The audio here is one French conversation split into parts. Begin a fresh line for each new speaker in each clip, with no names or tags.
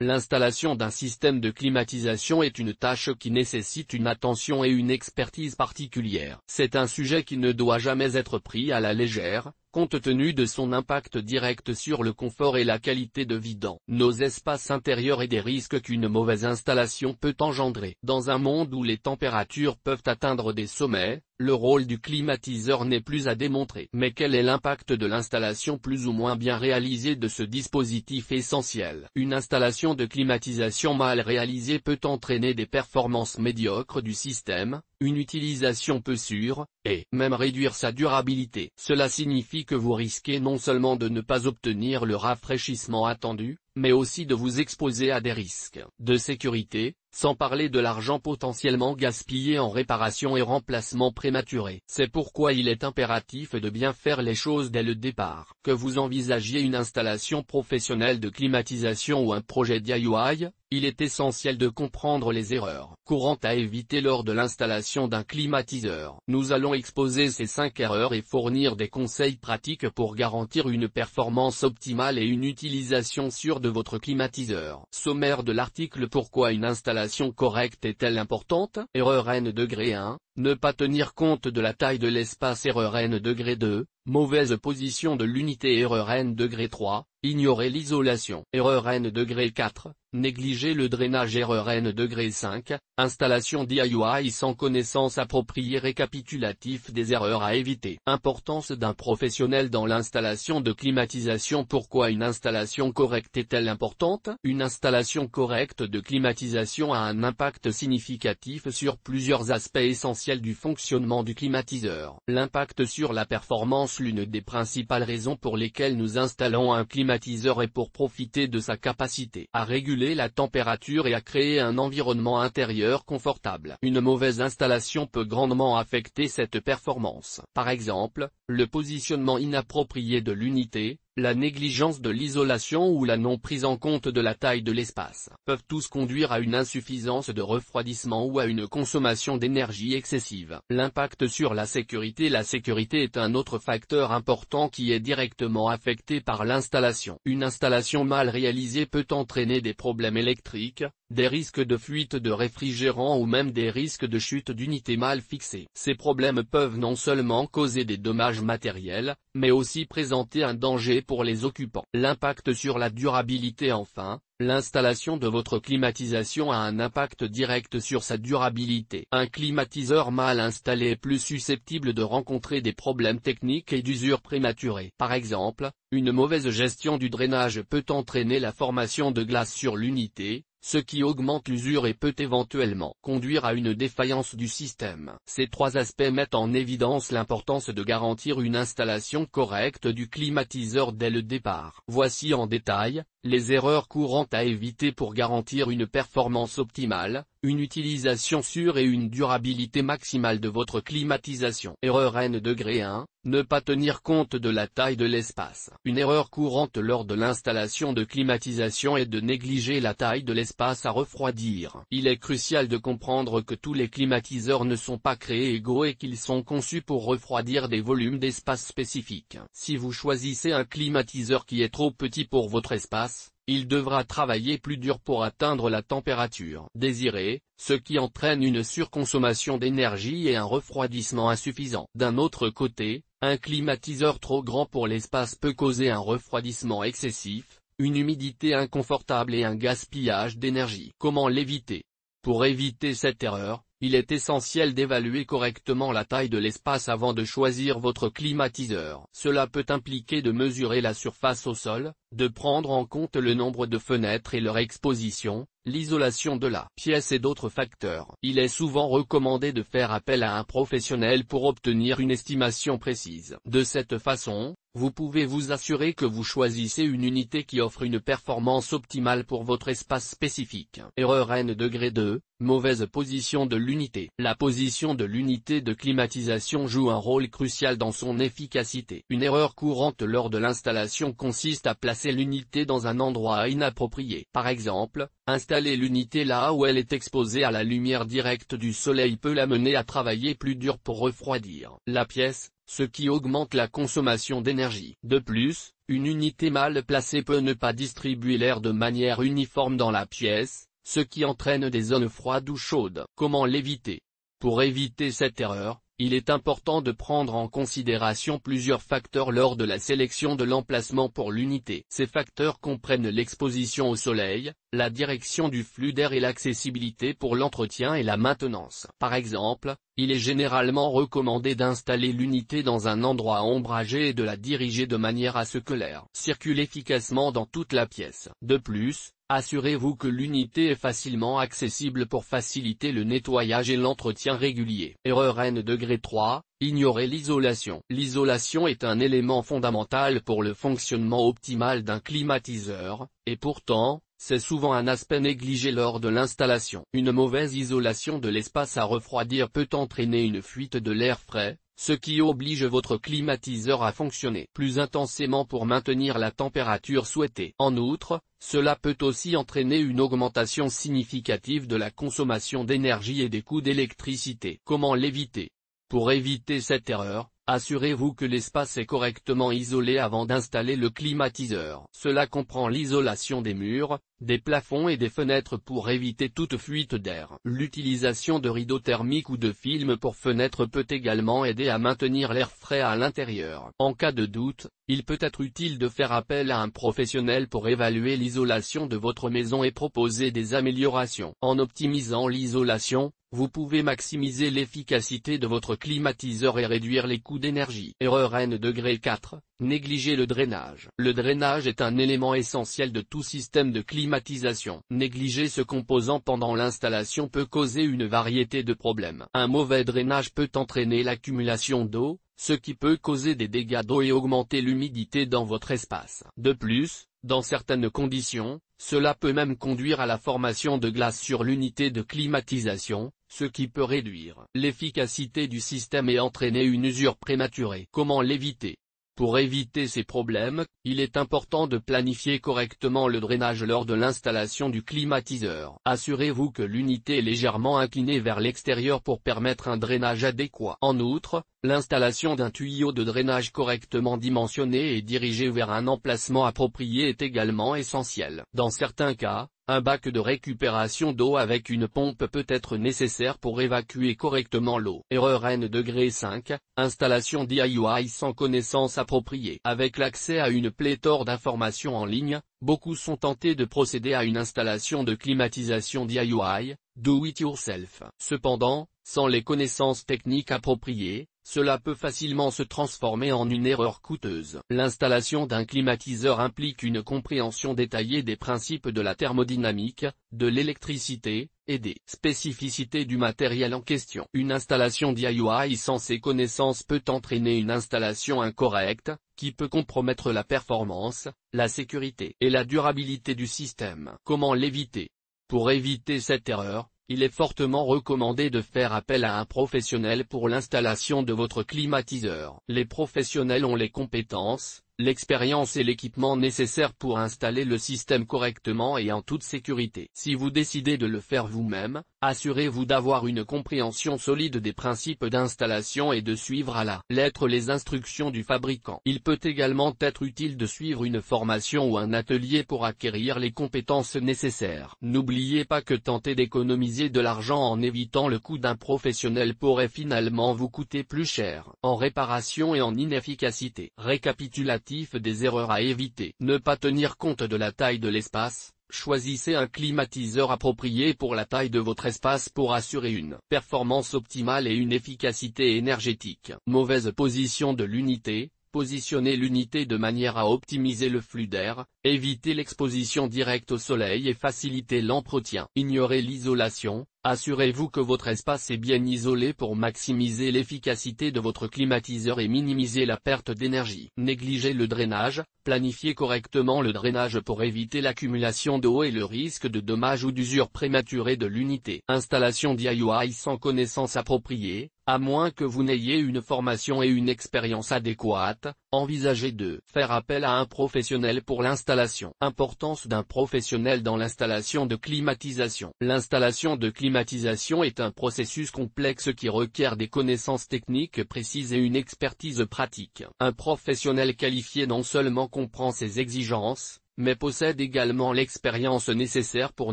L'installation d'un système de climatisation est une tâche qui nécessite une attention et une expertise particulière. C'est un sujet qui ne doit jamais être pris à la légère, compte tenu de son impact direct sur le confort et la qualité de vie dans nos espaces intérieurs et des risques qu'une mauvaise installation peut engendrer. Dans un monde où les températures peuvent atteindre des sommets, le rôle du climatiseur n'est plus à démontrer. Mais quel est l'impact de l'installation plus ou moins bien réalisée de ce dispositif essentiel? Une installation de climatisation mal réalisée peut entraîner des performances médiocres du système, une utilisation peu sûre, et même réduire sa durabilité. Cela signifie que vous risquez non seulement de ne pas obtenir le rafraîchissement attendu, mais aussi de vous exposer à des risques de sécurité, sans parler de l'argent potentiellement gaspillé en réparation et remplacement prématuré. C'est pourquoi il est impératif de bien faire les choses dès le départ. Que vous envisagiez une installation professionnelle de climatisation ou un projet DIY, il est essentiel de comprendre les erreurs courantes à éviter lors de l'installation d'un climatiseur. Nous allons exposer ces 5 erreurs et fournir des conseils pratiques pour garantir une performance optimale et une utilisation sûre de votre climatiseur. Sommaire de l'article. Pourquoi une installation correcte est-elle importante? Erreur N degré 1, ne pas tenir compte de la taille de l'espace. Erreur N degré 2, mauvaise position de l'unité. Erreur N degré 3, ignorer l'isolation. Erreur N degré 4, négliger le drainage. Erreur N degré 5, installation DIY sans connaissance appropriée. Récapitulatif des erreurs à éviter. Importance d'un professionnel dans l'installation de climatisation. Pourquoi une installation correcte est-elle importante? Une installation correcte de climatisation a un impact significatif sur plusieurs aspects essentiels du fonctionnement du climatiseur. L'impact sur la performance. L'une des principales raisons pour lesquelles nous installons un climatiseur est pour profiter de sa capacité à réguler la température et à créer un environnement intérieur confortable. Une mauvaise installation peut grandement affecter cette performance. Par exemple, le positionnement inapproprié de l'unité, la négligence de l'isolation ou la non prise en compte de la taille de l'espace peuvent tous conduire à une insuffisance de refroidissement ou à une consommation d'énergie excessive. L'impact sur la sécurité. La sécurité est un autre facteur important qui est directement affecté par l'installation. Une installation mal réalisée peut entraîner des problèmes électriques, des risques de fuite de réfrigérant ou même des risques de chute d'unités mal fixées. Ces problèmes peuvent non seulement causer des dommages matériels, mais aussi présenter un danger pour les occupants. L'impact sur la durabilité. Enfin, l'installation de votre climatisation a un impact direct sur sa durabilité. Un climatiseur mal installé est plus susceptible de rencontrer des problèmes techniques et d'usure prématurée. Par exemple, une mauvaise gestion du drainage peut entraîner la formation de glace sur l'unité, ce qui augmente l'usure et peut éventuellement conduire à une défaillance du système. Ces 3 aspects mettent en évidence l'importance de garantir une installation correcte du climatiseur dès le départ. Voici en détail les erreurs courantes à éviter pour garantir une performance optimale, une utilisation sûre et une durabilité maximale de votre climatisation. Erreur N degré 1, ne pas tenir compte de la taille de l'espace. Une erreur courante lors de l'installation de climatisation est de négliger la taille de l'espace à refroidir. Il est crucial de comprendre que tous les climatiseurs ne sont pas créés égaux et qu'ils sont conçus pour refroidir des volumes d'espace spécifiques. Si vous choisissez un climatiseur qui est trop petit pour votre espace, il devra travailler plus dur pour atteindre la température désirée, ce qui entraîne une surconsommation d'énergie et un refroidissement insuffisant. D'un autre côté, un climatiseur trop grand pour l'espace peut causer un refroidissement excessif, une humidité inconfortable et un gaspillage d'énergie. Comment l'éviter? Pour éviter cette erreur, il est essentiel d'évaluer correctement la taille de l'espace avant de choisir votre climatiseur. Cela peut impliquer de mesurer la surface au sol, de prendre en compte le nombre de fenêtres et leur exposition, l'isolation de la pièce et d'autres facteurs. Il est souvent recommandé de faire appel à un professionnel pour obtenir une estimation précise. De cette façon, vous pouvez vous assurer que vous choisissez une unité qui offre une performance optimale pour votre espace spécifique. Erreur N degré 2, mauvaise position de l'unité. La position de l'unité de climatisation joue un rôle crucial dans son efficacité. Une erreur courante lors de l'installation consiste à placer placer l'unité dans un endroit inapproprié. Par exemple, installer l'unité là où elle est exposée à la lumière directe du soleil peut l'amener à travailler plus dur pour refroidir la pièce, ce qui augmente la consommation d'énergie. De plus, une unité mal placée peut ne pas distribuer l'air de manière uniforme dans la pièce, ce qui entraîne des zones froides ou chaudes. Comment l'éviter? Pour éviter cette erreur, il est important de prendre en considération plusieurs facteurs lors de la sélection de l'emplacement pour l'unité. Ces facteurs comprennent l'exposition au soleil, la direction du flux d'air et l'accessibilité pour l'entretien et la maintenance. Par exemple, il est généralement recommandé d'installer l'unité dans un endroit ombragé et de la diriger de manière à ce que l'air circule efficacement dans toute la pièce. De plus, assurez-vous que l'unité est facilement accessible pour faciliter le nettoyage et l'entretien régulier. Erreur N°3, ignorer l'isolation. L'isolation est un élément fondamental pour le fonctionnement optimal d'un climatiseur, et pourtant, c'est souvent un aspect négligé lors de l'installation. Une mauvaise isolation de l'espace à refroidir peut entraîner une fuite de l'air frais, ce qui oblige votre climatiseur à fonctionner plus intensément pour maintenir la température souhaitée. En outre, cela peut aussi entraîner une augmentation significative de la consommation d'énergie et des coûts d'électricité. Comment l'éviter? Pour éviter cette erreur, assurez-vous que l'espace est correctement isolé avant d'installer le climatiseur. Cela comprend l'isolation des murs, des plafonds et des fenêtres pour éviter toute fuite d'air. L'utilisation de rideaux thermiques ou de films pour fenêtres peut également aider à maintenir l'air frais à l'intérieur. En cas de doute, il peut être utile de faire appel à un professionnel pour évaluer l'isolation de votre maison et proposer des améliorations. En optimisant l'isolation, vous pouvez maximiser l'efficacité de votre climatiseur et réduire les coûts d'énergie. Erreur N°4, négliger le drainage. Le drainage est un élément essentiel de tout système de climatisation. Négliger ce composant pendant l'installation peut causer une variété de problèmes. Un mauvais drainage peut entraîner l'accumulation d'eau, ce qui peut causer des dégâts d'eau et augmenter l'humidité dans votre espace. De plus, dans certaines conditions, cela peut même conduire à la formation de glace sur l'unité de climatisation, ce qui peut réduire l'efficacité du système et entraîner une usure prématurée. Comment l'éviter? Pour éviter ces problèmes, il est important de planifier correctement le drainage lors de l'installation du climatiseur. Assurez-vous que l'unité est légèrement inclinée vers l'extérieur pour permettre un drainage adéquat. En outre, l'installation d'un tuyau de drainage correctement dimensionné et dirigé vers un emplacement approprié est également essentielle. Dans certains cas, un bac de récupération d'eau avec une pompe peut être nécessaire pour évacuer correctement l'eau. Erreur N°5, installation DIY sans connaissance appropriée. Avec l'accès à une pléthore d'informations en ligne, beaucoup sont tentés de procéder à une installation de climatisation DIY, do it yourself. Cependant, sans les connaissances techniques appropriées, cela peut facilement se transformer en une erreur coûteuse. L'installation d'un climatiseur implique une compréhension détaillée des principes de la thermodynamique, de l'électricité, et des spécificités du matériel en question. Une installation DIY sans ces connaissances peut entraîner une installation incorrecte, qui peut compromettre la performance, la sécurité et la durabilité du système. Comment l'éviter? Pour éviter cette erreur, il est fortement recommandé de faire appel à un professionnel pour l'installation de votre climatiseur. Les professionnels ont les compétences, l'expérience et l'équipement nécessaires pour installer le système correctement et en toute sécurité. Si vous décidez de le faire vous-même, assurez-vous d'avoir une compréhension solide des principes d'installation et de suivre à la lettre les instructions du fabricant. Il peut également être utile de suivre une formation ou un atelier pour acquérir les compétences nécessaires. N'oubliez pas que tenter d'économiser de l'argent en évitant le coût d'un professionnel pourrait finalement vous coûter plus cher, en réparation et en inefficacité. Récapitulatif des erreurs à éviter. Ne pas tenir compte de la taille de l'espace. Choisissez un climatiseur approprié pour la taille de votre espace pour assurer une performance optimale et une efficacité énergétique. Mauvaise position de l'unité. Positionnez l'unité de manière à optimiser le flux d'air, éviter l'exposition directe au soleil et faciliter l'entretien. Ignorez l'isolation. Assurez-vous que votre espace est bien isolé pour maximiser l'efficacité de votre climatiseur et minimiser la perte d'énergie. Négligez le drainage. Planifiez correctement le drainage pour éviter l'accumulation d'eau et le risque de dommages ou d'usure prématurée de l'unité. Installation DIY sans connaissances appropriées. À moins que vous n'ayez une formation et une expérience adéquates, envisagez de faire appel à un professionnel pour l'installation. Importance d'un professionnel dans l'installation de climatisation. L'installation de climatisation est un processus complexe qui requiert des connaissances techniques précises et une expertise pratique. Un professionnel qualifié non seulement comprend ses exigences, mais possède également l'expérience nécessaire pour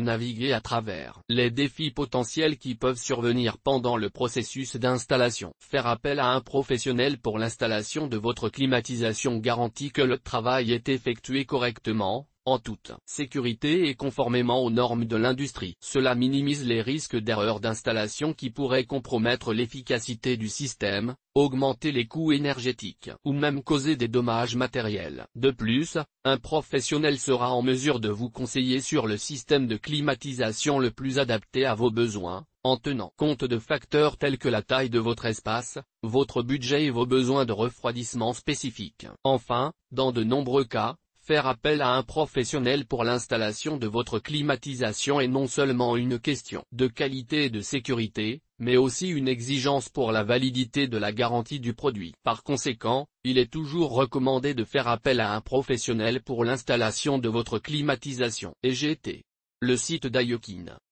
naviguer à travers les défis potentiels qui peuvent survenir pendant le processus d'installation. Faire appel à un professionnel pour l'installation de votre climatisation garantit que le travail est effectué correctement, en toute sécurité et conformément aux normes de l'industrie. Cela minimise les risques d'erreurs d'installation qui pourraient compromettre l'efficacité du système, augmenter les coûts énergétiques ou même causer des dommages matériels. De plus, un professionnel sera en mesure de vous conseiller sur le système de climatisation le plus adapté à vos besoins, en tenant compte de facteurs tels que la taille de votre espace, votre budget et vos besoins de refroidissement spécifiques. Enfin, dans de nombreux cas, faire appel à un professionnel pour l'installation de votre climatisation est non seulement une question de qualité et de sécurité, mais aussi une exigence pour la validité de la garantie du produit. Par conséquent, il est toujours recommandé de faire appel à un professionnel pour l'installation de votre climatisation. EGT. Le site d'Ayokin.